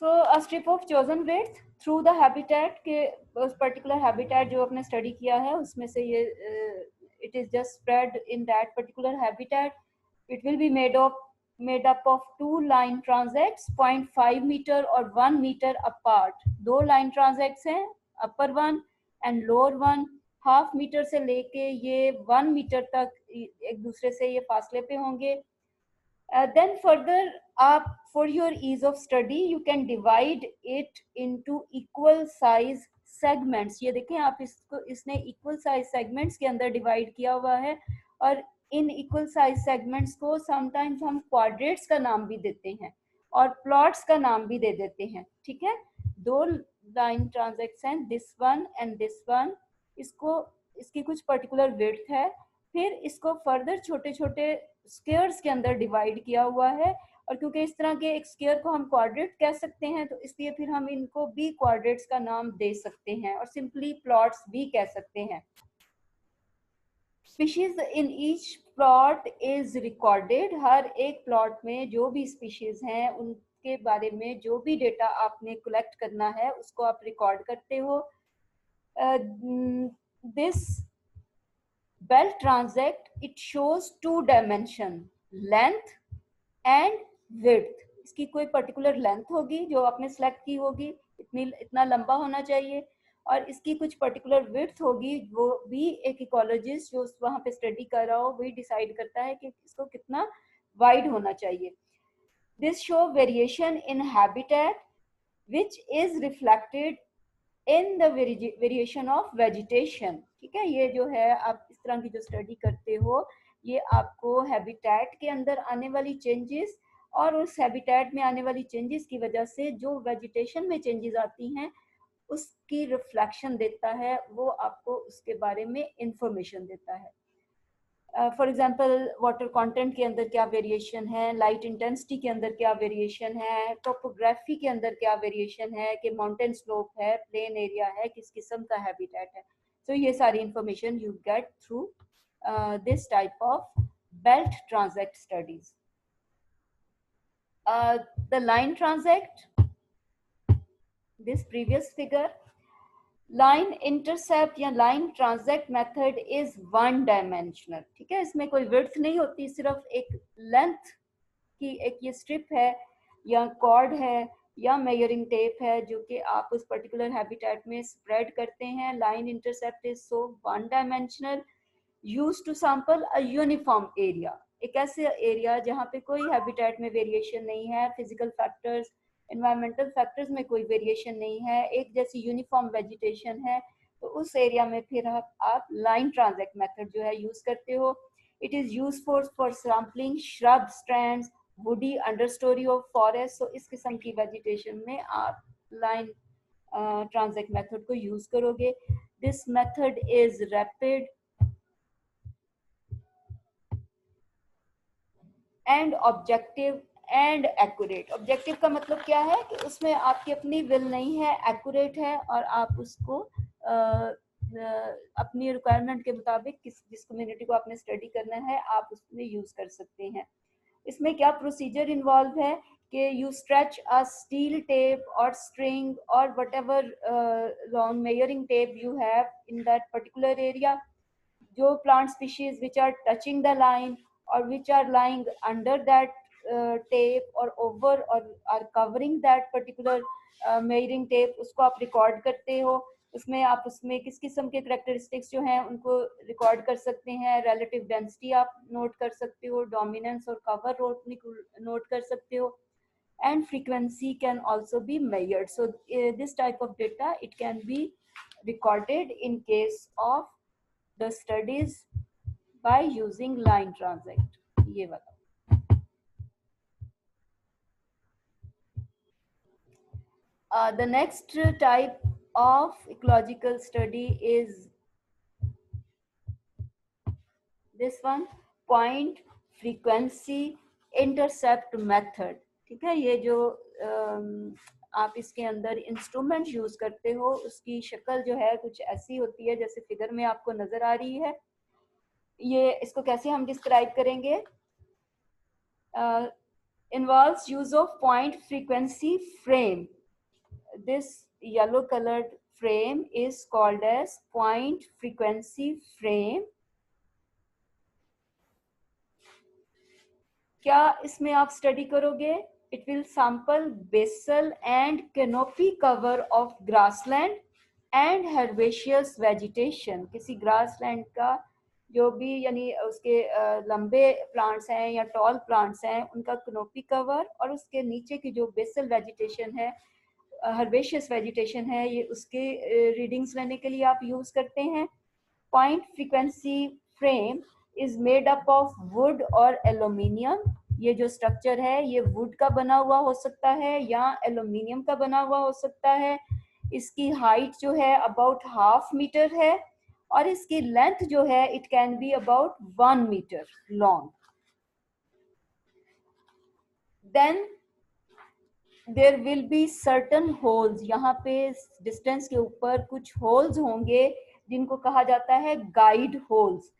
So a strip of chosen width through the habitat के उस particular habitat जो आपने study किया है उसमें से ये it is just spread in that particular habitat. It will be made up of two line transects 0.5 meter और 1 meter apart. दो line transects हैं, upper one and lower one. Half metre से लेके ये 1 मीटर तक एक दूसरे से ये फासले पे होंगे. Then further up, for your ease of study you can divide it into equal size segments. ये देखें आप इसको इसने equal size segments के अंदर divide किया हुआ है और इन equal size segments को sometimes हम quadrates का नाम भी देते हैं और plots का नाम भी दे देते हैं. ठीक है, दो line transects हैं, this one and this one. इसको इसकी कुछ particular width है, फिर इसको फर्दर छोटे छोटे स्क्वायर्स के अंदर डिवाइड किया हुआ है और क्योंकि इस तरह के एक स्क्वायर को हम क्वाड्रेट कह सकते हैं तो इसलिए फिर हम इनको भी क्वाड्रेट्स का नाम दे सकते हैं और सिंपली प्लॉट्स भी कह सकते हैं. Species in each plot is recorded. हर एक प्लॉट में जो भी स्पीशीज हैं उनके बारे में जो भी डेटा आपने कलेक्ट करना है उसको आप रिकॉर्ड करते हो. This belt transect, it shows two dimension, length and width. इसकी कोई particular length होगी जो आपने select की होगी, इतना लंबा होना चाहिए और इसकी कुछ particular width होगी. वो भी एक ecologist जो वहाँ पे study कर रहा हो वही decide करता है कि इसको कितना wide होना चाहिए. This show variation in habitat which is reflected in the variation of vegetation. ठीक है, ये जो है आप इस तरह की जो स्टडी करते हो ये आपको हैबिटेट के अंदर आने वाली चेंजेस और उस हैबिटेट में आने वाली चेंजेस की वजह से जो वेजिटेशन में चेंजेस आती हैं उसकी रिफ्लेक्शन देता है, वो आपको उसके बारे में इंफॉर्मेशन देता है. फॉर एग्जांपल वाटर कंटेंट के अंदर क्या वेरिएशन है, लाइट इंटेंसिटी के अंदर क्या वेरिएशन है, टोपोग्राफी के अंदर क्या वेरिएशन है कि माउंटेन स्लोप है, प्लेन एरिया है, किस किस्म का हैबिटेट है. तो ये सारी information you get through this type of belt transect studies. The line transect, this previous figure, line intercept या line transect method is one dimensional. ठीक है, इसमें कोई विड्थ नहीं होती, सिर्फ एक लेंथ की एक ये स्ट्रिप है या कॉर्ड है या मेजरिंग टेप है जो कि आप उस पर्टिकुलर हैबिटेट में स्प्रेड करते हैं. Line intercept is so one dimensional, used to sample a uniform area. एक ऐसे एरिया जहाँ पे कोई हैबिटेट में वेरिएशन नहीं है, फिजिकल फैक्टर्स एनवायरमेंटल फैक्टर्स में कोई वेरिएशन नहीं है, एक जैसी यूनिफॉर्म वेजिटेशन है, तो उस एरिया में फिर आप लाइन ट्रांजेक्ट मेथड जो है यूज करते हो. It is use for sampling shrub strands, woody understorey of forest. So इस किस्म की वेजिटेशन में आप लाइन ट्रांजेक्ट मेथड को यूज करोगे. This method is rapid and objective and accurate. Objective का मतलब क्या है कि उसमें आपकी अपनी विल नहीं है, एक्यूरेट है और आप उसको अपनी रिक्वायरमेंट के मुताबिक जिस कम्युनिटी को आपने स्टडी करना है आप उसमें यूज कर सकते हैं. इसमें क्या प्रोसीजर इन्वॉल्व है कि you stretch a steel tape और स्ट्रिंग और whatever long measuring tape you have in that particular area. जो plant species which are touching the line or which are lying under that tape or over or are covering that particular measuring tape, उसको आप record करते हो. उसमें आप उसमें किस किस्म के करेक्टरिस्टिक्स जो हैं उनको रिकॉर्ड कर सकते हैं. रिलेटिव डेंसिटी आप नोट कर सकते हो, डोमिनेंस और कवर नोट कर सकते हो, and frequency can also be measured. So this type of data it can be recorded in case of the studies by using line transect. ये वाला. The next type of ecological study is this one, point frequency intercept method. ठीक है, ये जो आप इसके अंदर instrument use करते हो उसकी शक्ल जो है कुछ ऐसी होती है जैसे फिगर में आपको नजर आ रही है. ये इसको कैसे हम डिस्क्राइब करेंगे. involves use of point frequency frame. This yellow colored frame is called as point frequency frame. क्या इसमें आप स्टडी करोगे? It will sample basal and canopy cover of grassland and herbaceous vegetation. किसी ग्रासलैंड का जो भी यानी उसके लंबे प्लांट्स हैं या टॉल प्लांट्स हैं उनका कैनोपी कवर, और उसके नीचे की जो बेसल वेजिटेशन है, हर्बेशियस वेजिटेशन है, ये उसके रीडिंग्स लेने के लिए आप यूज करते हैं. Point frequency frame is made up of would और एल्यूमिनियम. ये जो स्ट्रक्चर है ये वुड का बना हुआ हो सकता है या एल्यूमिनियम का बना हुआ हो सकता है. इसकी हाइट जो है अबाउट 1/2 मीटर है और इसकी लेंथ जो है it can be about 1 metre long. Then there will be certain holes. यहाँ पे डिस्टेंस के ऊपर कुछ होल्स होंगे जिनको कहा जाता है गाइड होल्स.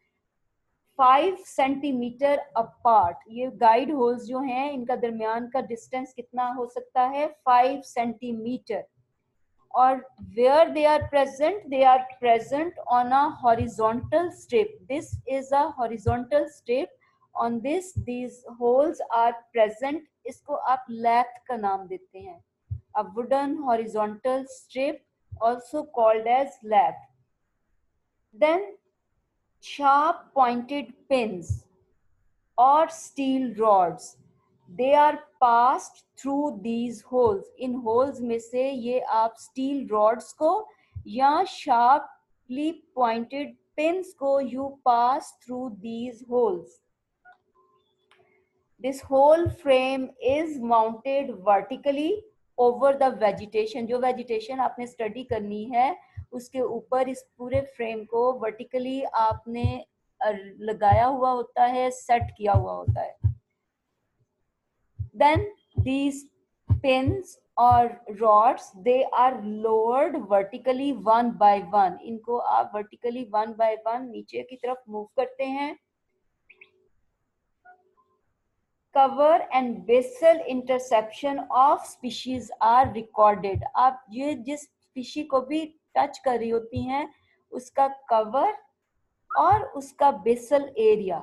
5 centimetre apart. ये गाइड होल्स जो हैं इनका दरमियान का डिस्टेंस कितना हो सकता है? 5 सेंटीमीटर. और where they are present on a horizontal strip. This is a horizontal strip. On this these holes are present. इसको आप लैथ का नाम देते हैं. A wooden horizontal strip also called as lath. Then sharp pointed pins or steel rods, they are passed through these holes. In holes में से ये आप steel rods को या sharply pointed pins को you pass through these holes. This whole frame is mounted vertically over the vegetation. जो vegetation आपने study करनी है उसके ऊपर इस पूरे फ्रेम को वर्टिकली आपने लगाया हुआ होता है, सेट किया हुआ होता है. Then these pins or rods, they are lowered vertically one by one. इनको आप vertically one by one नीचे की तरफ move करते हैं. Cover and basal interception of species are recorded. आप ये जिस स्पीशी को भी टच कर रही होती हैं उसका कवर और उसका बेसल एरिया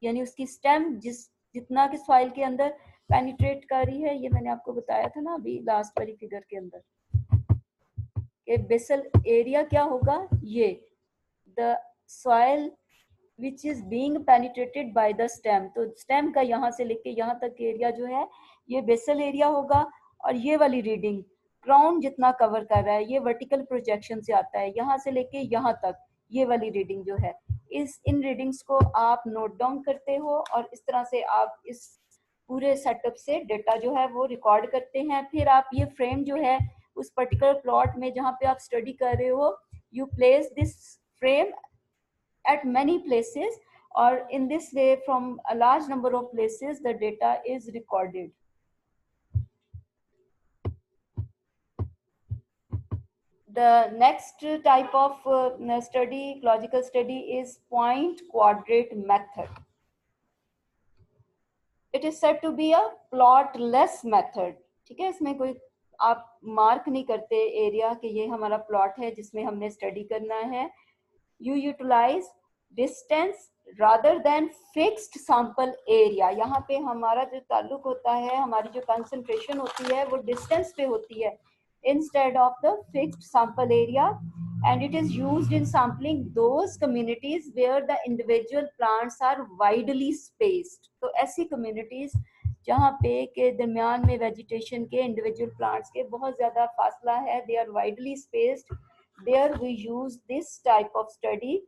यानी उसकी स्टेम जितना कि सॉइल के अंदर पेनिट्रेट कर रही है, ये मैंने आपको बताया था ना अभी लास्ट वाली फिगर के अंदर कि बेसल एरिया क्या होगा. ये the soil which is being penetrated by the stem. तो स्टेम का यहाँ से लेके यहाँ तक एरिया जो है ये बेसल एरिया होगा. और ये वाली रीडिंग क्राउन जितना कवर कर रहा है ये वर्टिकल प्रोजेक्शन से आता है, यहाँ से लेके यहाँ तक ये वाली रीडिंग जो है इन रीडिंग्स को आप नोट डाउन करते हो और इस तरह से आप इस पूरे सेटअप से डेटा जो है वो रिकॉर्ड करते हैं. फिर आप ये फ्रेम जो है उस पर्टिकुलर प्लॉट में जहाँ पे आप स्टडी कर रहे हो you place this frame at many places, or in this way from a large number of places the data is recorded. The next type of study, ecological study, is point quadrate method. It is said to be a plotless method. ठीक है, इसमें कोई आप mark नहीं करते area कि ये हमारा प्लॉट है जिसमें हमने स्टडी करना है. You utilize distance rather than fixed sample area. यहाँ पे हमारा जो ताल्लुक होता है, हमारी जो कंसंट्रेशन होती है वो डिस्टेंस पे होती है instead of the fixed sample area, and it is used in sampling those communities where the individual plants are widely spaced. तो ऐसी communities जहाँ पे के दरमियान में vegetation के individual plants के बहुत ज़्यादा फासला है, they are widely spaced. There we use this type of study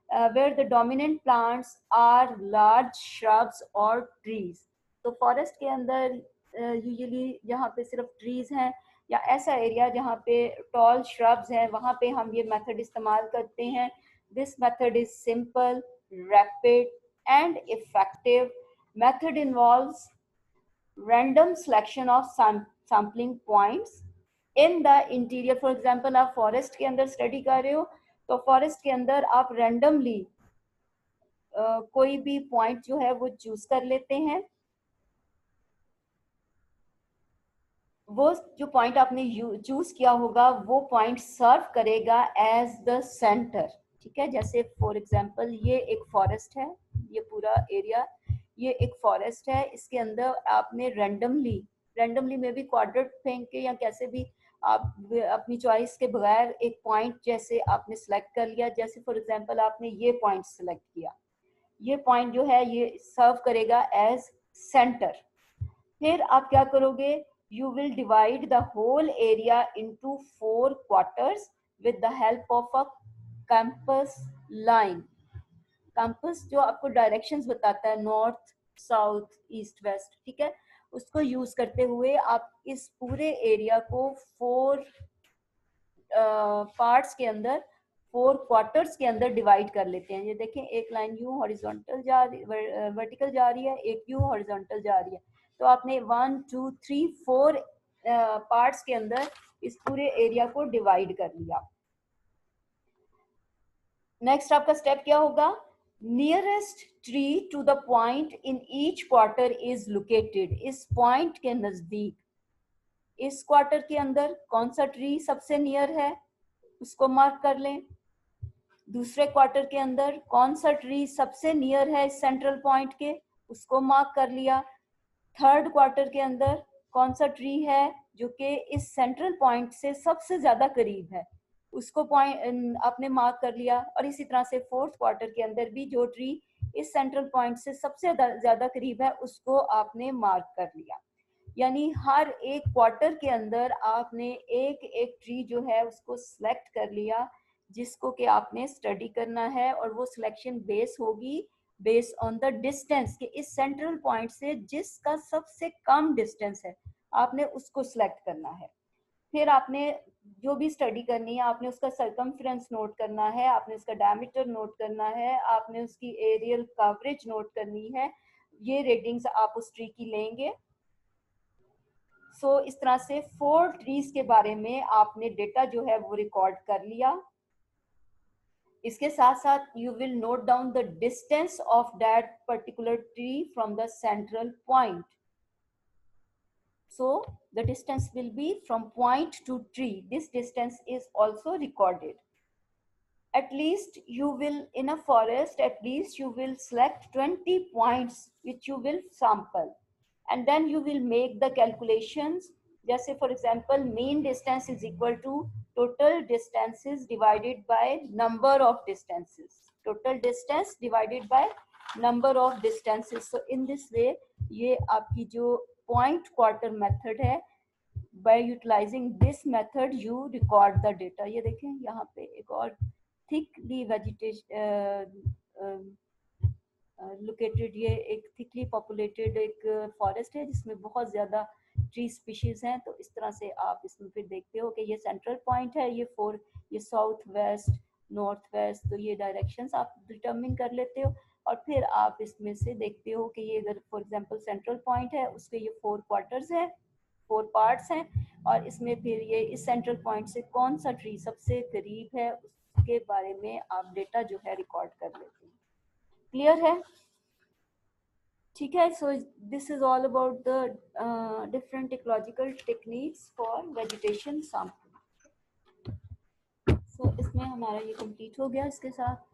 where the dominant plants are large shrubs or trees. तो forest के अंदर usually जहाँ पे सिर्फ trees हैं या ऐसा एरिया जहाँ पे tall shrubs हैं वहाँ पे हम ये method इस्तेमाल करते हैं. This method is simple, rapid and effective. Method involves random selection of sampling points in the interior. For example आप फॉरेस्ट के अंदर स्टडी कर रहे हो तो फॉरेस्ट के अंदर आप रैंडमली कोई भी पॉइंट जो है वो चूज कर लेते हैं वो जो पॉइंट आपने चूज किया होगा वो पॉइंट सर्व करेगा एज द सेंटर। ठीक है, जैसे फॉर एग्जांपल ये एक फॉरेस्ट है, ये पूरा एरिया, ये एक फॉरेस्ट है, इसके अंदर आपने रैंडमली में भी क्वाड्रेंट फेंक के या कैसे भी आप अपनी चॉइस के बगैर एक पॉइंट जैसे आपने सेलेक्ट कर लिया। जैसे फॉर एग्जांपल आपने ये पॉइंट सेलेक्ट किया, ये पॉइंट जो है ये सर्व करेगा एज सेंटर। फिर आप क्या करोगे, you will divide the whole area into 4 quarters with the help of a compass line। Compass जो आपको डायरेक्शंस बताता है, नॉर्थ साउथ ईस्ट वेस्ट, ठीक है, उसको यूज करते हुए आप इस पूरे एरिया को 4 पार्ट्स के अंदर, 4 क्वार्टर्स के अंदर डिवाइड कर लेते हैं। ये देखें, एक लाइन यूं हॉरिजॉन्टल जा रही, वर्टिकल जा रही है, एक यूं हॉरिजॉन्टल जा रही है। तो आपने 1 2 3 4 पार्ट्स के अंदर इस पूरे एरिया को डिवाइड कर लिया। नेक्स्ट आपका स्टेप क्या होगा, nearest tree to the point in each quarter is located. इस पॉइंट के नजदीक, इस क्वार्टर के अंदर कौन सा ट्री सबसे नियर है उसको मार्क कर लें। दूसरे क्वार्टर के अंदर कौन सा ट्री सबसे नियर है इस सेंट्रल पॉइंट के, उसको मार्क कर लिया। थर्ड क्वार्टर के अंदर कौन सा ट्री है जो कि इस सेंट्रल पॉइंट से सबसे ज्यादा करीब है, उसको पॉइंट आपने मार्क कर लिया। और इसी तरह से फोर्थ क्वार्टर के अंदर भी जो ट्री इस सेंट्रल पॉइंट से सबसे ज्यादा करीब है उसको आपने मार्क कर लिया। यानी हर एक क्वार्टर के अंदर आपने एक एक ट्री जो है उसको सिलेक्ट कर लिया जिसको कि आपने स्टडी करना है, और वो सिलेक्शन बेस होगी बेस्ड ऑन द डिस्टेंस कि इस सेंट्रल पॉइंट से जिसका सबसे कम डिस्टेंस है आपने उसको सिलेक्ट करना है। फिर आपने जो भी स्टडी करनी है आपने उसका सरकमफ्रेंस नोट करना है, आपने उसका डायमीटर नोट करना है, आपने उसकी एरियल कवरेज नोट करनी है। ये रेटिंग्स आप उस ट्री की लेंगे। इस तरह से 4 ट्रीज के बारे में आपने डेटा जो है वो रिकॉर्ड कर लिया। इसके साथ साथ you will note down the distance of that particular tree from the central point. So the distance will be from point to tree. This distance is also recorded. At least you will, in a forest, at least you will select 20 points which you will sample, and then you will make the calculations. जैसे for example mean distance is equal to total distances divided by number of distances, total distance divided by number of distances. So in this way ये आपकी जो point quarter method है, by utilizing this method you record the data। ये देखें यहाँ पे एक और thickly लोकेटेड, ये एक थिकली पॉपुलेटेड एक फॉरेस्ट है जिसमें बहुत ज़्यादा ट्री स्पीशीज हैं। तो इस तरह से आप इसमें फिर देखते हो कि ये सेंट्रल पॉइंट है, ये साउथ वेस्ट नॉर्थ वेस्ट, तो ये डायरेक्शंस आप डिटरमिन कर लेते हो। और फिर आप इसमें से देखते हो कि ये अगर फॉर एग्जांपल सेंट्रल पॉइंट है उसके ये 4 क्वार्टर्स हैं, 4 पार्ट्स हैं, और इसमें फिर ये इस सेंट्रल पॉइंट से कौन सा ट्री सबसे करीब है उसके बारे में आप डेटा जो है रिकॉर्ड कर लेते हैं। क्लियर है? ठीक है, so this is all about the different ecological techniques for vegetation sampling. So इसमें हमारा ये कंप्लीट हो गया। इसके साथ